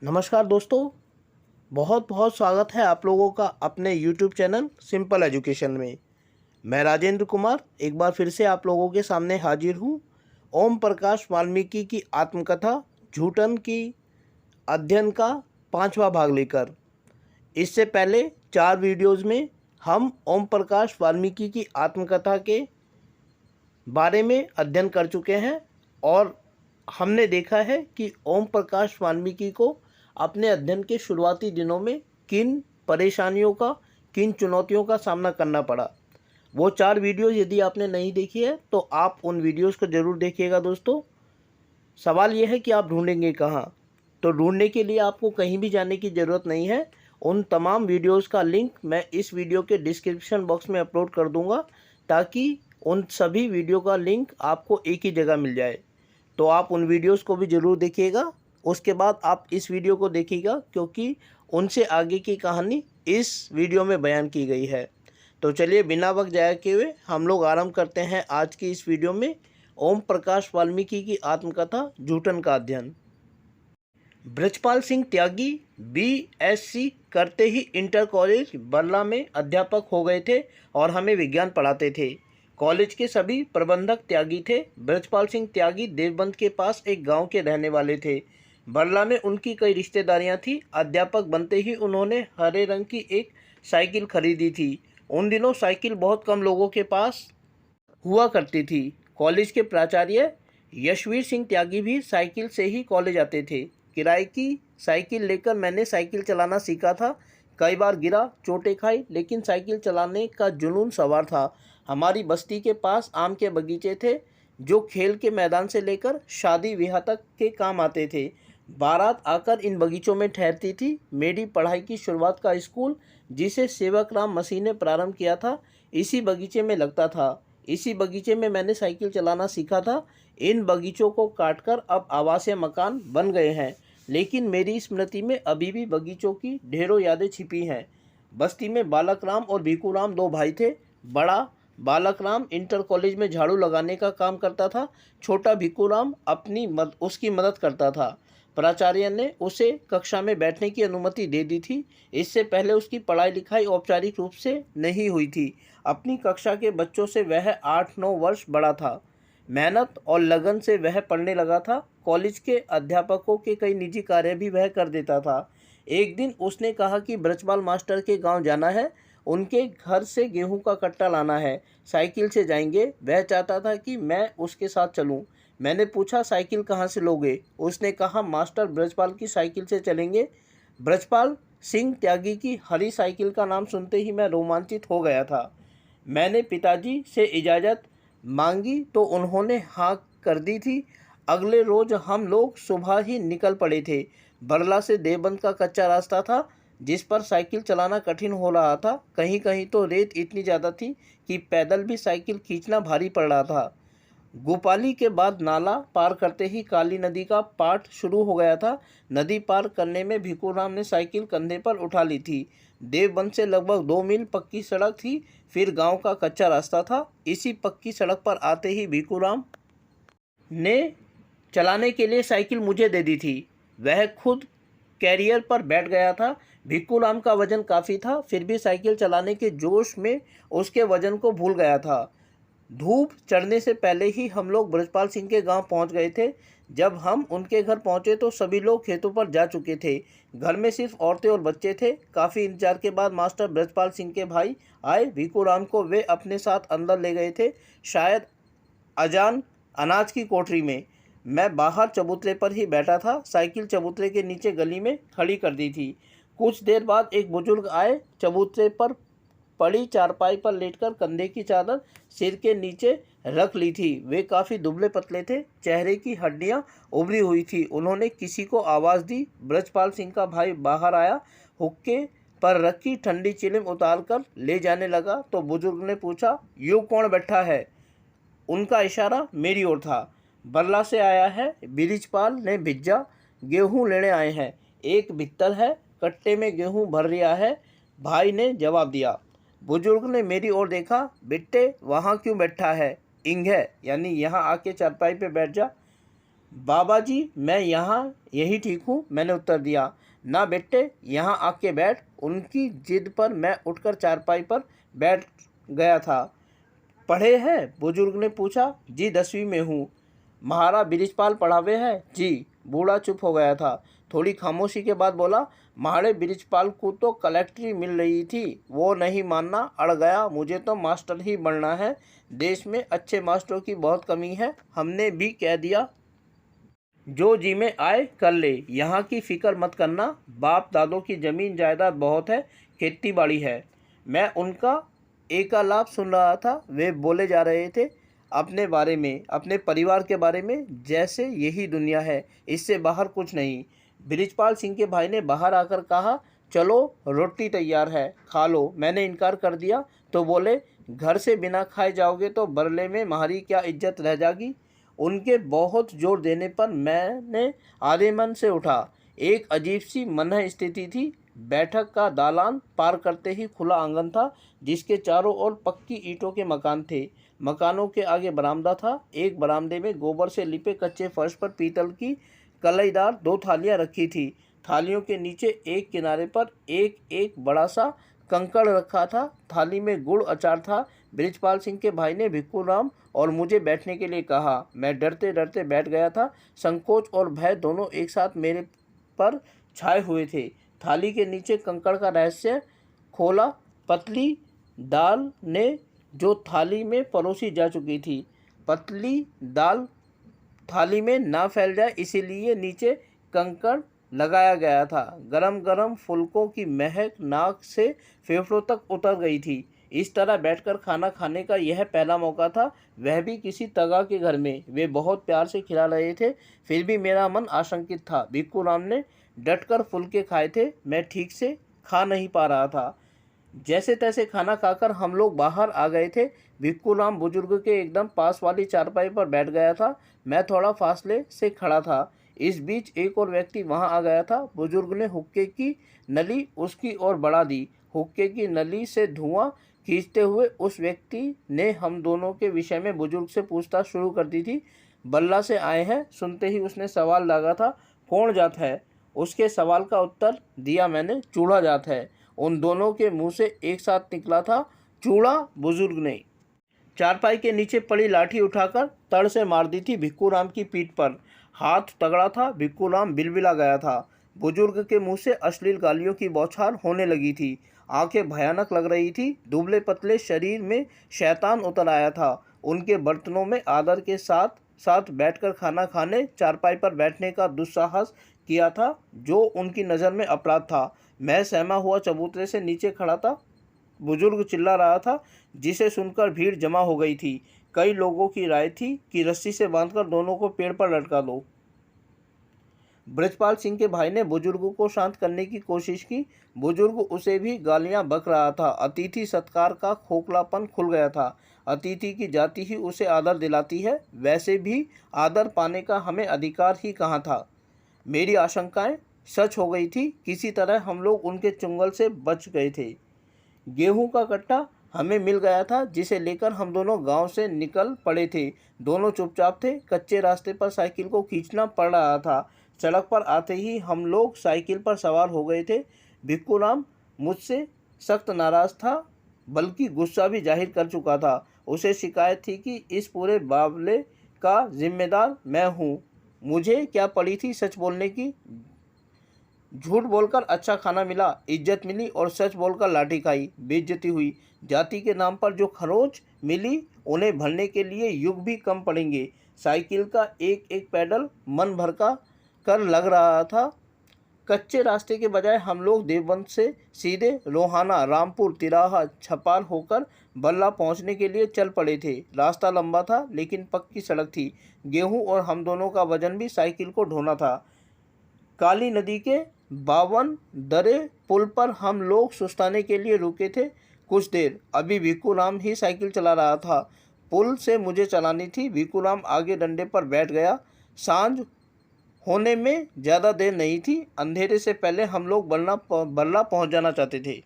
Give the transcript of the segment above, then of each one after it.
नमस्कार दोस्तों, बहुत बहुत स्वागत है आप लोगों का अपने YouTube चैनल सिंपल एजुकेशन में। मैं राजेंद्र कुमार एक बार फिर से आप लोगों के सामने हाजिर हूँ। ओम प्रकाश वाल्मीकि की आत्मकथा झूठन की अध्ययन का 5वां भाग लेकर। इससे पहले 4 वीडियोज़ में हम ओम प्रकाश वाल्मीकि की आत्मकथा के बारे में अध्ययन कर चुके हैं और हमने देखा है कि ओम प्रकाश वाल्मीकि को अपने अध्ययन के शुरुआती दिनों में किन परेशानियों का, किन चुनौतियों का सामना करना पड़ा। वो 4 वीडियोज़ यदि आपने नहीं देखी है तो आप उन वीडियोज़ को ज़रूर देखिएगा दोस्तों। सवाल यह है कि आप ढूंढेंगे कहाँ? तो ढूंढने के लिए आपको कहीं भी जाने की ज़रूरत नहीं है। उन तमाम वीडियोज़ का लिंक मैं इस वीडियो के डिस्क्रिप्शन बॉक्स में अपलोड कर दूँगा, ताकि उन सभी वीडियो का लिंक आपको एक ही जगह मिल जाए। तो आप उन वीडियोस को भी ज़रूर देखिएगा। उसके बाद आप इस वीडियो को देखिएगा, क्योंकि उनसे आगे की कहानी इस वीडियो में बयान की गई है। तो चलिए बिना वक्त जाए किए हुए हम लोग आरंभ करते हैं आज की इस वीडियो में ओम प्रकाश वाल्मीकि की आत्मकथा झूठन का अध्ययन। ब्रजपाल सिंह त्यागी BSc करते ही इंटर कॉलेज बरला में अध्यापक हो गए थे और हमें विज्ञान पढ़ाते थे। कॉलेज के सभी प्रबंधक त्यागी थे। ब्रजपाल सिंह त्यागी देवबंद के पास एक गांव के रहने वाले थे। बरला में उनकी कई रिश्तेदारियां थी। अध्यापक बनते ही उन्होंने हरे रंग की एक साइकिल खरीदी थी। उन दिनों साइकिल बहुत कम लोगों के पास हुआ करती थी। कॉलेज के प्राचार्य यशवीर सिंह त्यागी भी साइकिल से ही कॉलेज आते थे। किराए की साइकिल लेकर मैंने साइकिल चलाना सीखा था। कई बार गिरा, चोटें खाई, लेकिन साइकिल चलाने का जुनून सवार था। हमारी बस्ती के पास आम के बगीचे थे, जो खेल के मैदान से लेकर शादी ब्याह तक के काम आते थे। बारात आकर इन बगीचों में ठहरती थी। मेरी पढ़ाई की शुरुआत का स्कूल, जिसे सेवक राम मसीह ने प्रारंभ किया था, इसी बगीचे में लगता था। इसी बगीचे में मैंने साइकिल चलाना सीखा था। इन बगीचों को काटकर अब आवासीय मकान बन गए हैं, लेकिन मेरी स्मृति में अभी भी बगीचों की ढेरों यादें छिपी हैं। बस्ती में बालक राम और भिखू राम 2 भाई थे। बड़ा बालक राम इंटर कॉलेज में झाड़ू लगाने का काम करता था। छोटा भिखू राम उसकी मदद करता था। प्राचार्य ने उसे कक्षा में बैठने की अनुमति दे दी थी। इससे पहले उसकी पढ़ाई लिखाई औपचारिक रूप से नहीं हुई थी। अपनी कक्षा के बच्चों से वह 8-9 वर्ष बड़ा था। मेहनत और लगन से वह पढ़ने लगा था। कॉलेज के अध्यापकों के कई निजी कार्य भी वह कर देता था। एक दिन उसने कहा कि ब्रजपाल मास्टर के गांव जाना है, उनके घर से गेहूं का कट्टा लाना है। साइकिल से जाएंगे। वह चाहता था कि मैं उसके साथ चलूं। मैंने पूछा, साइकिल कहाँ से लोगे? उसने कहा, मास्टर ब्रजपाल की साइकिल से चलेंगे। ब्रजपाल सिंह त्यागी की हरी साइकिल का नाम सुनते ही मैं रोमांचित हो गया था। मैंने पिताजी से इजाज़त मांगी तो उन्होंने हाँ कर दी थी। अगले रोज हम लोग सुबह ही निकल पड़े थे। बरला से देवबंद का कच्चा रास्ता था, जिस पर साइकिल चलाना कठिन हो रहा था। कहीं कहीं तो रेत इतनी ज़्यादा थी कि पैदल भी साइकिल खींचना भारी पड़ रहा था। गोपाली के बाद नाला पार करते ही काली नदी का पाठ शुरू हो गया था। नदी पार करने में भिखू राम ने साइकिल कंधे पर उठा ली थी। देवबंद से लगभग 2 मील पक्की सड़क थी, फिर गांव का कच्चा रास्ता था। इसी पक्की सड़क पर आते ही भिखू राम ने चलाने के लिए साइकिल मुझे दे दी थी। वह खुद कैरियर पर बैठ गया था। भिक्खू राम का वजन काफ़ी था, फिर भी साइकिल चलाने के जोश में उसके वजन को भूल गया था। धूप चढ़ने से पहले ही हम लोग ब्रजपाल सिंह के गांव पहुंच गए थे। जब हम उनके घर पहुंचे तो सभी लोग खेतों पर जा चुके थे। घर में सिर्फ औरतें और बच्चे थे। काफ़ी इंतजार के बाद मास्टर ब्रजपाल सिंह के भाई आए। भिखू राम को वे अपने साथ अंदर ले गए थे, शायद अजान अनाज की कोठरी में। मैं बाहर चबूतरे पर ही बैठा था। साइकिल चबूतरे के नीचे गली में खड़ी कर दी थी। कुछ देर बाद एक बुजुर्ग आए। चबूतरे पर पड़ी चारपाई पर लेटकर कंधे की चादर सिर के नीचे रख ली थी। वे काफ़ी दुबले पतले थे, चेहरे की हड्डियां उभरी हुई थी। उन्होंने किसी को आवाज़ दी। ब्रजपाल सिंह का भाई बाहर आया। हुक्के पर रखी ठंडी चिलम उतार कर ले जाने लगा तो बुजुर्ग ने पूछा, यूँ कौन बैठा है? उनका इशारा मेरी ओर था। बरला से आया है, बिरिजपाल ने भिज्जा गेहूं लेने आए हैं। एक भित्तर है, कट्टे में गेहूं भर रिया है, भाई ने जवाब दिया। बुजुर्ग ने मेरी ओर देखा। बेटे, वहाँ क्यों बैठा है? इंग है, यानी यहाँ आके चारपाई पे बैठ जा। बाबा जी मैं यहाँ यही ठीक हूँ, मैंने उत्तर दिया। ना बेटे यहाँ आके बैठ। उनकी जिद पर मैं उठकर चारपाई पर बैठ गया था। पढ़े हैं? बुजुर्ग ने पूछा। जी 10वीं में हूँ। महारा बिरिजपाल पढ़ावे है? जी। बूढ़ा चुप हो गया था। थोड़ी खामोशी के बाद बोला, महाड़े बिरिजपाल को तो कलेक्टरी मिल रही थी, वो नहीं मानना, अड़ गया। मुझे तो मास्टर ही बनना है। देश में अच्छे मास्टरों की बहुत कमी है। हमने भी कह दिया जो जी में आए कर ले, यहाँ की फिक्र मत करना। बाप दादों की ज़मीन जायदाद बहुत है, खेती बाड़ी है। मैं उनका एकालाप सुन रहा था। वे बोले जा रहे थे अपने बारे में, अपने परिवार के बारे में, जैसे यही दुनिया है, इससे बाहर कुछ नहीं। बृजपाल सिंह के भाई ने बाहर आकर कहा, चलो रोटी तैयार है, खा लो। मैंने इनकार कर दिया तो बोले, घर से बिना खाए जाओगे तो बरले में हमारी क्या इज्जत रह जाएगी। उनके बहुत जोर देने पर मैंने आधे मन से उठा। एक अजीब सी मनह स्थिति थी। बैठक का दालान पार करते ही खुला आंगन था, जिसके चारों ओर पक्की ईंटों के मकान थे। मकानों के आगे बरामदा था। एक बरामदे में गोबर से लिपे कच्चे फर्श पर पीतल की कलईदार 2 थालियां रखी थी। थालियों के नीचे एक किनारे पर एक एक बड़ा सा कंकड़ रखा था। थाली में गुड़ अचार था। बृजपाल सिंह के भाई ने भिक्खू राम और मुझे बैठने के लिए कहा। मैं डरते डरते बैठ गया था। संकोच और भय दोनों एक साथ मेरे पर छाए हुए थे। थाली के नीचे कंकड़ का रहस्य खोला। पतली दाल ने जो थाली में परोसी जा चुकी थी। पतली दाल थाली में ना फैल जाए इसीलिए नीचे कंकड़ लगाया गया था। गरम गरम फुलकों की महक नाक से फेफड़ों तक उतर गई थी। इस तरह बैठकर खाना खाने का यह पहला मौका था, वह भी किसी तगा के घर में। वे बहुत प्यार से खिला रहे थे, फिर भी मेरा मन आशंकित था। भिक्खू राम ने डटकर फुलके खाए थे, मैं ठीक से खा नहीं पा रहा था। जैसे तैसे खाना खाकर हम लोग बाहर आ गए थे। भिक्खू राम बुजुर्ग के एकदम पास वाली चारपाई पर बैठ गया था। मैं थोड़ा फासले से खड़ा था। इस बीच एक और व्यक्ति वहां आ गया था। बुजुर्ग ने हुक्के की नली उसकी ओर बढ़ा दी। हुक्के की नली से धुआं खींचते हुए उस व्यक्ति ने हम दोनों के विषय में बुजुर्ग से पूछताछ शुरू कर दी थी। बल्ला से आए हैं, सुनते ही उसने सवाल दागा था। कौन जात है? उसके सवाल का उत्तर दिया मैंने, चूड़ा जात है। उन दोनों के मुंह से एक साथ निकला था, चूड़ा। बुजुर्ग ने चारपाई के नीचे पड़ी लाठी उठाकर तड़ से मार दी थी भिक्खू राम की पीठ पर। हाथ तगड़ा था। भिक्खू राम बिलबिला गया था। बुजुर्ग के मुंह से अश्लील गालियों की बौछार होने लगी थी। आंखें भयानक लग रही थी। दुबले पतले शरीर में शैतान उतर आया था। उनके बर्तनों में आदर के साथ साथ बैठकर खाना खाने, चारपाई पर बैठने का दुस्साहस किया था, जो उनकी नज़र में अपराध था। मैं सहमा हुआ चबूतरे से नीचे खड़ा था। बुजुर्ग चिल्ला रहा था, जिसे सुनकर भीड़ जमा हो गई थी। कई लोगों की राय थी कि रस्सी से बांधकर दोनों को पेड़ पर लटका दो। बृजपाल सिंह के भाई ने बुजुर्ग को शांत करने की कोशिश की। बुजुर्ग उसे भी गालियां बक रहा था। अतिथि सत्कार का खोखलापन खुल गया था। अतिथि की जाति ही उसे आदर दिलाती है, वैसे भी आदर पाने का हमें अधिकार ही कहाँ था। मेरी आशंकाएं सच हो गई थी। किसी तरह हम लोग उनके चुंगल से बच गए थे। गेहूं का कट्टा हमें मिल गया था, जिसे लेकर हम दोनों गांव से निकल पड़े थे। दोनों चुपचाप थे। कच्चे रास्ते पर साइकिल को खींचना पड़ रहा था। सड़क पर आते ही हम लोग साइकिल पर सवार हो गए थे। भिक्खू राम मुझसे सख्त नाराज था, बल्कि गुस्सा भी जाहिर कर चुका था। उसे शिकायत थी कि इस पूरे बावले का जिम्मेदार मैं हूँ। मुझे क्या पड़ी थी सच बोलने की। झूठ बोलकर अच्छा खाना मिला, इज्जत मिली, और सच बोलकर लाठी खाई, बेइज्जती हुई। जाति के नाम पर जो खरोच मिली, उन्हें भरने के लिए युग भी कम पड़ेंगे। साइकिल का एक एक पैडल मन भरका कर लग रहा था। कच्चे रास्ते के बजाय हम लोग देवबंद से सीधे रोहाना, रामपुर, तिराहा, छपार होकर बल्ला पहुंचने के लिए चल पड़े थे। रास्ता लंबा था, लेकिन पक्की सड़क थी। गेहूं और हम दोनों का वजन भी साइकिल को ढोना था। काली नदी के 52 दरे पुल पर हम लोग सुस्ताने के लिए रुके थे कुछ देर। अभी भिक्खू राम ही साइकिल चला रहा था। पुल से मुझे चलानी थी। भिक्खू राम आगे डंडे पर बैठ गया। सांझ होने में ज़्यादा देर नहीं थी। अंधेरे से पहले हम लोग बल्ला पहुंच जाना चाहते थे।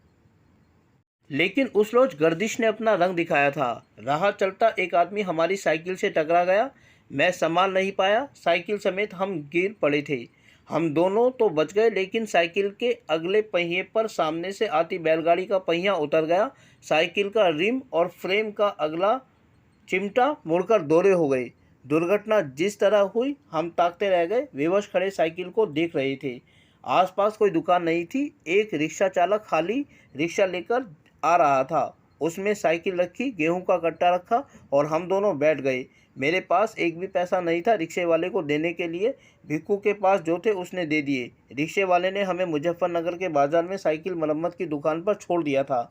लेकिन उस रोज गर्दिश ने अपना रंग दिखाया था। राह चलता एक आदमी हमारी साइकिल से टकरा गया। मैं संभाल नहीं पाया, साइकिल समेत हम गिर पड़े थे। हम दोनों तो बच गए, लेकिन साइकिल के अगले पहिए पर सामने से आती बैलगाड़ी का पहिया उतर गया। साइकिल का रिम और फ्रेम का अगला चिमटा मुड़कर दोहरे हो गए। दुर्घटना जिस तरह हुई, हम ताकते रह गए, विवश खड़े साइकिल को देख रहे थे। आसपास कोई दुकान नहीं थी। एक रिक्शा चालक खाली रिक्शा लेकर आ रहा था। उसमें साइकिल रखी, गेहूं का कट्टा रखा और हम दोनों बैठ गए। मेरे पास एक भी पैसा नहीं था रिक्शे वाले को देने के लिए। भिक्कू के पास जो थे उसने दे दिए। रिक्शे वाले ने हमें मुजफ्फरनगर के बाजार में साइकिल मरम्मत की दुकान पर छोड़ दिया था।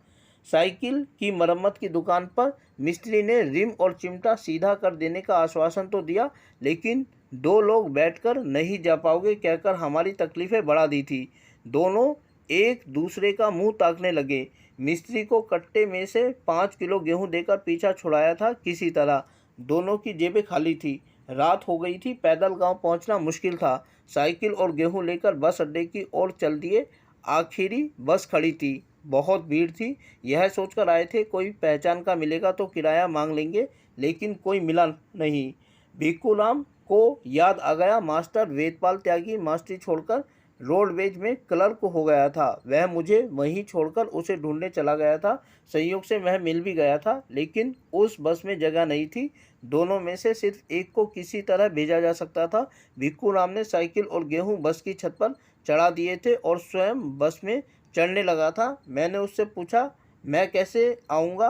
साइकिल की मरम्मत की दुकान पर मिस्त्री ने रिम और चिमटा सीधा कर देने का आश्वासन तो दिया, लेकिन 2 लोग बैठकर नहीं जा पाओगे कहकर हमारी तकलीफ़ें बढ़ा दी थी। दोनों एक दूसरे का मुंह ताकने लगे। मिस्त्री को कट्टे में से 5 किलो गेहूं देकर पीछा छुड़ाया था किसी तरह। दोनों की जेबें खाली थी। रात हो गई थी, पैदल गांव पहुंचना मुश्किल था। साइकिल और गेहूं लेकर बस अड्डे की ओर चल दिए। आखिरी बस खड़ी थी, बहुत भीड़ थी। यह सोचकर आए थे कोई पहचान का मिलेगा तो किराया मांग लेंगे, लेकिन कोई मिला नहीं। भिक्कू राम को याद आ गया, मास्टर वेदपाल त्यागी मास्टरी छोड़कर रोडवेज में क्लर्क हो गया था। वह मुझे वहीं छोड़कर उसे ढूंढने चला गया था। संयोग से वह मिल भी गया था, लेकिन उस बस में जगह नहीं थी। दोनों में से सिर्फ एक को किसी तरह भेजा जा सकता था। भिक्कू राम ने साइकिल और गेहूं बस की छत पर चढ़ा दिए थे और स्वयं बस में चढ़ने लगा था। मैंने उससे पूछा, मैं कैसे आऊँगा?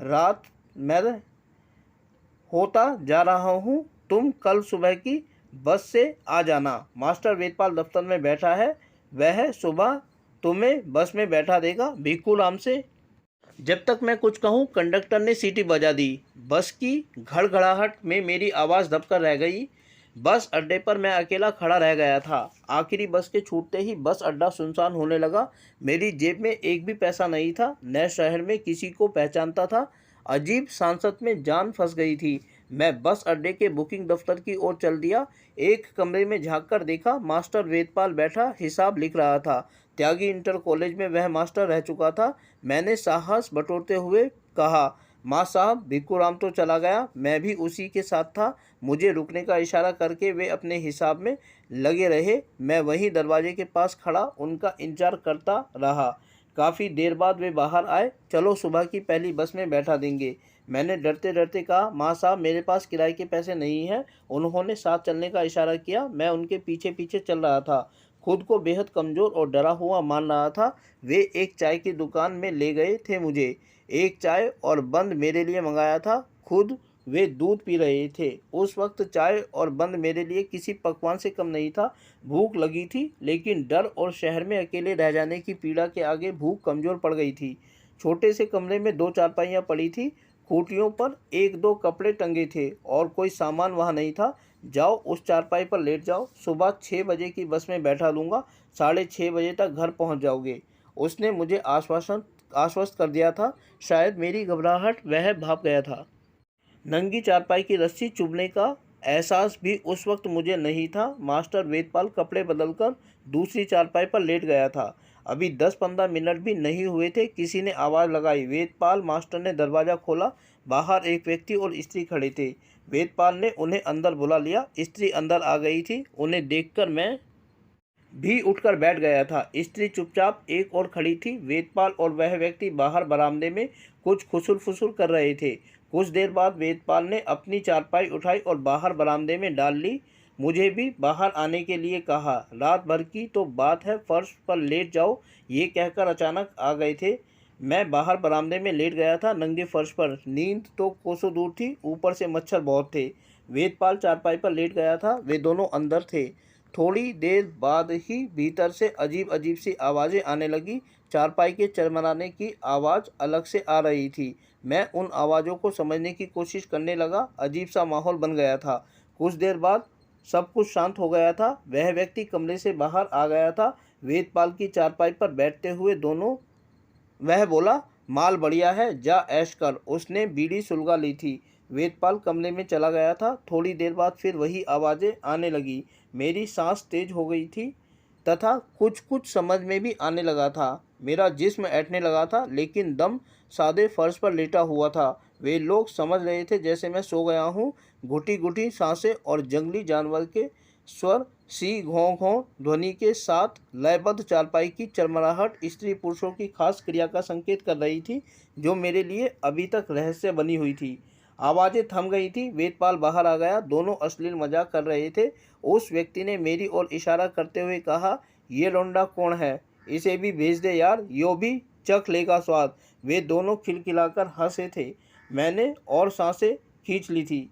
रात मैं होता जा रहा हूँ, तुम कल सुबह की बस से आ जाना। मास्टर वेदपाल दफ्तर में बैठा है, वह सुबह तुम्हें बस में बैठा देगा। भिक्कू राम से जब तक मैं कुछ कहूँ, कंडक्टर ने सीटी बजा दी। बस की घड़घड़ाहट में मेरी आवाज़ दबकर रह गई। बस अड्डे पर मैं अकेला खड़ा रह गया था। आखिरी बस के छूटते ही बस अड्डा सुनसान होने लगा। मेरी जेब में एक भी पैसा नहीं था। नए शहर में किसी को पहचानता था। अजीब सांसत में जान फंस गई थी। मैं बस अड्डे के बुकिंग दफ्तर की ओर चल दिया। एक कमरे में झांककर देखा, मास्टर वेदपाल बैठा हिसाब लिख रहा था। त्यागी इंटर कॉलेज में वह मास्टर रह चुका था। मैंने साहस बटोरते हुए कहा, माँ साहब, भिक्कू राम तो चला गया, मैं भी उसी के साथ था। मुझे रुकने का इशारा करके वे अपने हिसाब में लगे रहे। मैं वहीं दरवाजे के पास खड़ा उनका इंतजार करता रहा। काफ़ी देर बाद वे बाहर आए। चलो सुबह की पहली बस में बैठा देंगे। मैंने डरते डरते कहा, माँ साहब, मेरे पास किराए के पैसे नहीं हैं। उन्होंने साथ चलने का इशारा किया। मैं उनके पीछे पीछे चल रहा था। खुद को बेहद कमज़ोर और डरा हुआ मान रहा था। वे एक चाय की दुकान में ले गए थे मुझे। एक चाय और बंद मेरे लिए मंगाया था। खुद वे दूध पी रहे थे। उस वक्त चाय और बंद मेरे लिए किसी पकवान से कम नहीं था। भूख लगी थी, लेकिन डर और शहर में अकेले रह जाने की पीड़ा के आगे भूख कमज़ोर पड़ गई थी। छोटे से कमरे में 2 चारपाइयाँ पड़ी थी। खूंटियों पर 1-2 कपड़े टंगे थे और कोई सामान वहाँ नहीं था। जाओ उस चारपाई पर लेट जाओ, सुबह 6 बजे की बस में बैठा लूँगा, 6:30 बजे तक घर पहुँच जाओगे। उसने मुझे आश्वस्त कर दिया था। शायद मेरी घबराहट वह भाप गया था। नंगी चारपाई की रस्सी चुभने का एहसास भी उस वक्त मुझे नहीं था। मास्टर वेदपाल कपड़े बदलकर दूसरी चारपाई पर लेट गया था। अभी 10-15 मिनट भी नहीं हुए थे, किसी ने आवाज़ लगाई। वेदपाल मास्टर ने दरवाज़ा खोला। बाहर एक व्यक्ति और स्त्री खड़े थे। वेदपाल ने उन्हें अंदर बुला लिया। स्त्री अंदर आ गई थी। उन्हें देखकर मैं भी उठकर बैठ गया था। स्त्री चुपचाप एक और खड़ी थी। वेदपाल और वह व्यक्ति बाहर बरामदे में कुछ खुसुर फुसुर कर रहे थे। कुछ देर बाद वेदपाल ने अपनी चारपाई उठाई और बाहर बरामदे में डाल ली। मुझे भी बाहर आने के लिए कहा। रात भर की तो बात है, फर्श पर लेट जाओ, ये कहकर अचानक आ गए थे। मैं बाहर बरामदे में लेट गया था, नंगे फर्श पर। नींद तो कोसों दूर थी, ऊपर से मच्छर बहुत थे। वेदपाल चारपाई पर लेट गया था, वे दोनों अंदर थे। थोड़ी देर बाद ही भीतर से अजीब अजीब सी आवाज़ें आने लगी। चारपाई के चरमराने की आवाज़ अलग से आ रही थी। मैं उन आवाज़ों को समझने की कोशिश करने लगा। अजीब सा माहौल बन गया था। कुछ देर बाद सब कुछ शांत हो गया था। वह व्यक्ति कमरे से बाहर आ गया था। वेदपाल की चारपाई पर बैठते हुए दोनों वह बोला, माल बढ़िया है, जा ऐश कर। उसने बीड़ी सुलगा ली थी। वेदपाल कमरे में चला गया था। थोड़ी देर बाद फिर वही आवाज़ें आने लगी। मेरी सांस तेज हो गई थी तथा कुछ कुछ समझ में भी आने लगा था। मेरा जिस्म ऐंठने लगा था, लेकिन दम सादे फर्श पर लेटा हुआ था। वे लोग समझ रहे थे जैसे मैं सो गया हूँ। घुटी घुटी सांसें और जंगली जानवर के स्वर सी घों घों ध्वनि के साथ लयबद्ध चारपाई की चरमराहट स्त्री पुरुषों की खास क्रिया का संकेत कर रही थी, जो मेरे लिए अभी तक रहस्य बनी हुई थी। आवाज़ें थम गई थी। वेदपाल बाहर आ गया। दोनों अश्लील मजाक कर रहे थे। उस व्यक्ति ने मेरी ओर इशारा करते हुए कहा, ये लौंडा कौन है? इसे भी भेज दे यार, यो भी चख लेगा स्वाद। वे दोनों खिलखिलाकर हंसे थे। मैंने और सांसें खींच ली थी।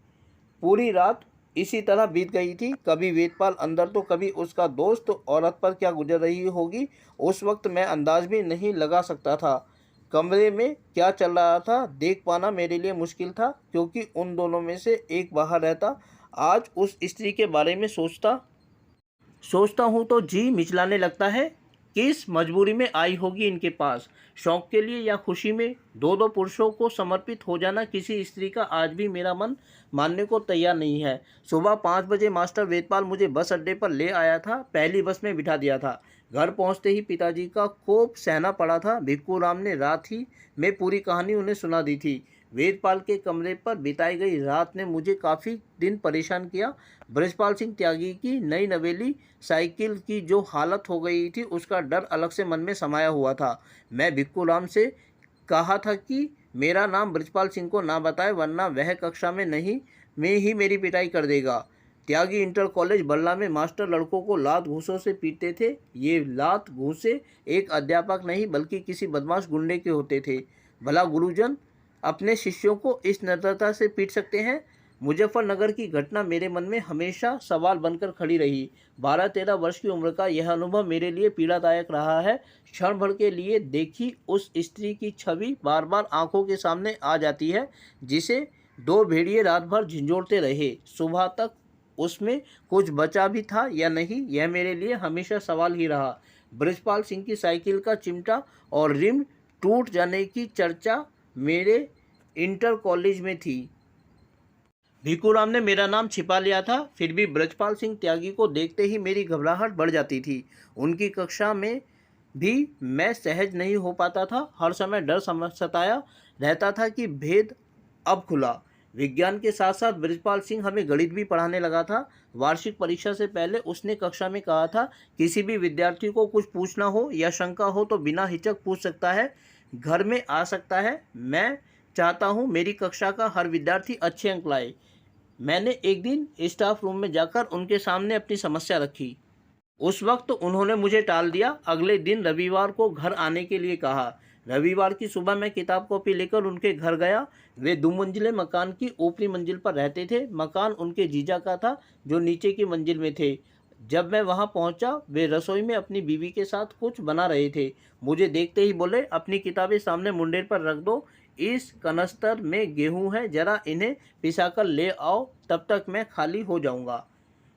पूरी रात इसी तरह बीत गई थी। कभी वेदपाल अंदर तो कभी उसका दोस्त। औरत पर क्या गुजर रही होगी उस वक्त मैं अंदाज भी नहीं लगा सकता था। कमरे में क्या चल रहा था देख पाना मेरे लिए मुश्किल था, क्योंकि उन दोनों में से एक बाहर रहता। आज उस स्त्री के बारे में सोचता हूँ तो जी मिचलाने लगता है। किस मजबूरी में आई होगी इनके पास, शौक के लिए या खुशी में? दो पुरुषों को समर्पित हो जाना किसी स्त्री का आज भी मेरा मन मानने को तैयार नहीं है। सुबह 5 बजे मास्टर वेदपाल मुझे बस अड्डे पर ले आया था। पहली बस में बिठा दिया था। घर पहुंचते ही पिताजी का कोप सहना पड़ा था। भिक्खू राम ने रात ही में पूरी कहानी उन्हें सुना दी थी। वेदपाल के कमरे पर बिताई गई रात ने मुझे काफ़ी दिन परेशान किया। ब्रजपाल सिंह त्यागी की नई नवेली साइकिल की जो हालत हो गई थी, उसका डर अलग से मन में समाया हुआ था। मैं भिक्खू राम से कहा था कि मेरा नाम ब्रजपाल सिंह को ना बताए, वरना वह कक्षा में ही मेरी पिटाई कर देगा। त्यागी इंटर कॉलेज बल्ला में मास्टर लड़कों को लात घूंसों से पीटते थे। ये लात घूंसे एक अध्यापक नहीं बल्कि किसी बदमाश गुंडे के होते थे। भला गुरुजन अपने शिष्यों को इस नम्रता से पीट सकते हैं? मुजफ्फरनगर की घटना मेरे मन में हमेशा सवाल बनकर खड़ी रही। 12-13 वर्ष की उम्र का यह अनुभव मेरे लिए पीड़ादायक रहा है। क्षण भर के लिए देखी उस स्त्री की छवि बार बार आंखों के सामने आ जाती है, जिसे 2 भेड़िए रात भर झंझोड़ते रहे। सुबह तक उसमें कुछ बचा भी था या नहीं, यह मेरे लिए हमेशा सवाल ही रहा। ब्रजपाल सिंह की साइकिल का चिमटा और रिम टूट जाने की चर्चा मेरे इंटर कॉलेज में थी। भिक्खू राम ने मेरा नाम छिपा लिया था, फिर भी ब्रजपाल सिंह त्यागी को देखते ही मेरी घबराहट बढ़ जाती थी। उनकी कक्षा में भी मैं सहज नहीं हो पाता था। हर समय डर सताया रहता था कि भेद अब खुला। विज्ञान के साथ साथ ब्रजपाल सिंह हमें गणित भी पढ़ाने लगा था। वार्षिक परीक्षा से पहले उसने कक्षा में कहा था, किसी भी विद्यार्थी को कुछ पूछना हो या शंका हो तो बिना हिचक पूछ सकता है, घर में आ सकता है। मैं चाहता हूँ मेरी कक्षा का हर विद्यार्थी अच्छे अंक लाए। मैंने एक दिन स्टाफ रूम में जाकर उनके सामने अपनी समस्या रखी। उस वक्त उन्होंने मुझे टाल दिया। अगले दिन रविवार को घर आने के लिए कहा। रविवार की सुबह मैं किताब कॉपी लेकर उनके घर गया। वे 2 मंजिले मकान की ऊपरी मंजिल पर रहते थे। मकान उनके जीजा का था जो नीचे की मंजिल में थे। जब मैं वहां पहुंचा, वे रसोई में अपनी बीवी के साथ कुछ बना रहे थे। मुझे देखते ही बोले, अपनी किताबें सामने मुंडेर पर रख दो, इस कनस्तर में गेहूं है, जरा इन्हें पिसाकर ले आओ, तब तक मैं खाली हो जाऊंगा।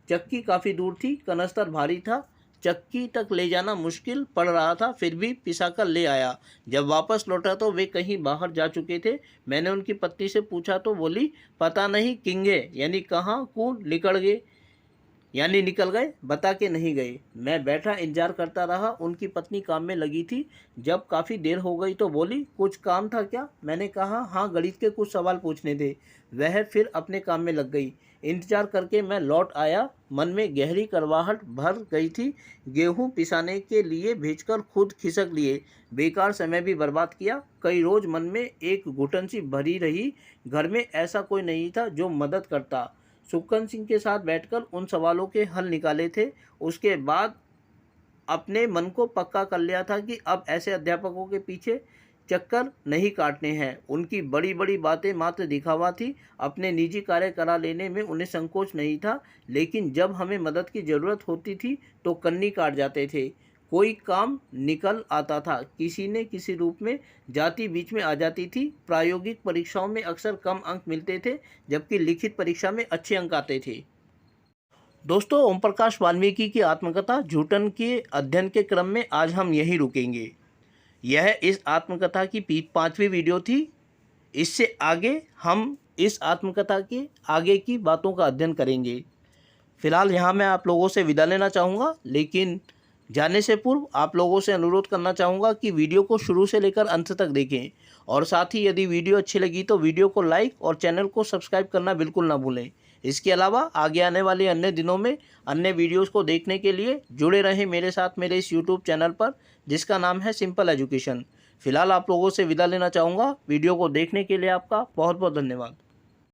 चक्की काफ़ी दूर थी, कनस्तर भारी था, चक्की तक ले जाना मुश्किल पड़ रहा था, फिर भी पिसाकर ले आया। जब वापस लौटा तो वे कहीं बाहर जा चुके थे। मैंने उनकी पत्नी से पूछा तो बोली, पता नहीं किंगे, यानी कहाँ को निकल गए, बता के नहीं गए। मैं बैठा इंतजार करता रहा। उनकी पत्नी काम में लगी थी। जब काफ़ी देर हो गई तो बोली, कुछ काम था क्या? मैंने कहा, हाँ, गणित के कुछ सवाल पूछने थे। वह फिर अपने काम में लग गई। इंतजार करके मैं लौट आया। मन में गहरी करवाहट भर गई थी। गेहूं पिसाने के लिए भेजकर खुद खिसक लिए। बेकार समय भी बर्बाद किया। कई रोज मन में एक घुटन सी भरी रही। घर में ऐसा कोई नहीं था जो मदद करता। सुक्कन सिंह के साथ बैठकर उन सवालों के हल निकाले थे। उसके बाद अपने मन को पक्का कर लिया था कि अब ऐसे अध्यापकों के पीछे चक्कर नहीं काटने हैं। उनकी बड़ी बड़ी बातें मात्र दिखावा थी। अपने निजी कार्य करा लेने में उन्हें संकोच नहीं था, लेकिन जब हमें मदद की ज़रूरत होती थी तो कन्नी काट जाते थे। कोई काम निकल आता था, किसी न किसी रूप में जाति बीच में आ जाती थी। प्रायोगिक परीक्षाओं में अक्सर कम अंक मिलते थे, जबकि लिखित परीक्षा में अच्छे अंक आते थे। दोस्तों, ओम प्रकाश वाल्मीकि की आत्मकथा झूठन के अध्ययन के क्रम में आज हम यहीं रुकेंगे। यह इस आत्मकथा की 5वीं वीडियो थी। इससे आगे हम इस आत्मकथा के आगे की बातों का अध्ययन करेंगे। फिलहाल यहाँ मैं आप लोगों से विदा लेना चाहूँगा, लेकिन जाने से पूर्व आप लोगों से अनुरोध करना चाहूँगा कि वीडियो को शुरू से लेकर अंत तक देखें और साथ ही यदि वीडियो अच्छी लगी तो वीडियो को लाइक और चैनल को सब्सक्राइब करना बिल्कुल ना भूलें। इसके अलावा आगे आने वाले अन्य दिनों में अन्य वीडियोस को देखने के लिए जुड़े रहें मेरे साथ मेरे इस यूट्यूब चैनल पर, जिसका नाम है सिंपल एजुकेशन। फिलहाल आप लोगों से विदा लेना चाहूँगा। वीडियो को देखने के लिए आपका बहुत बहुत धन्यवाद।